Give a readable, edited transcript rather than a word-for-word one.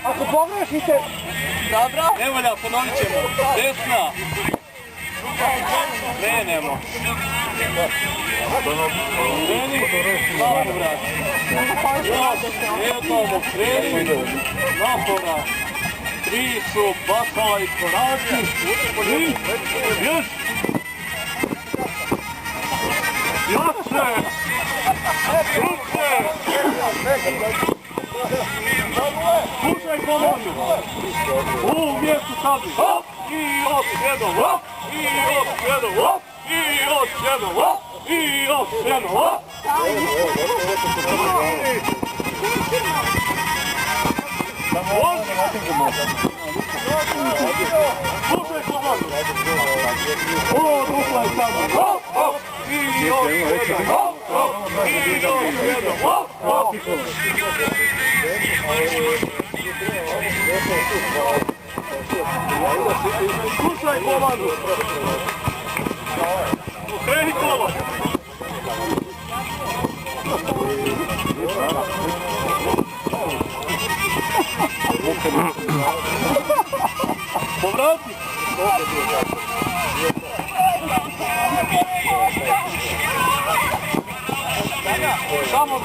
Ako pogrešite... Dobro? Ne valja, ponovit ćemo. Desna. Krenemo. Jednom kreni, naporak. Tri su, bakala i korači. I još. Jače. Super. Slušaj komandu. U ovom mjestu sabi. Hop. I još jednom. Hop. I još jednom. Hop. I još jednom. Hop. I još jednom. Hop. Slušaj komandu. O, dupla je sabi. Hop. Hop. I još jednom. Hop. Hop. I još jednom. Hop. Hop. Slušaj komandu. Okreni kola. Povrati. Samo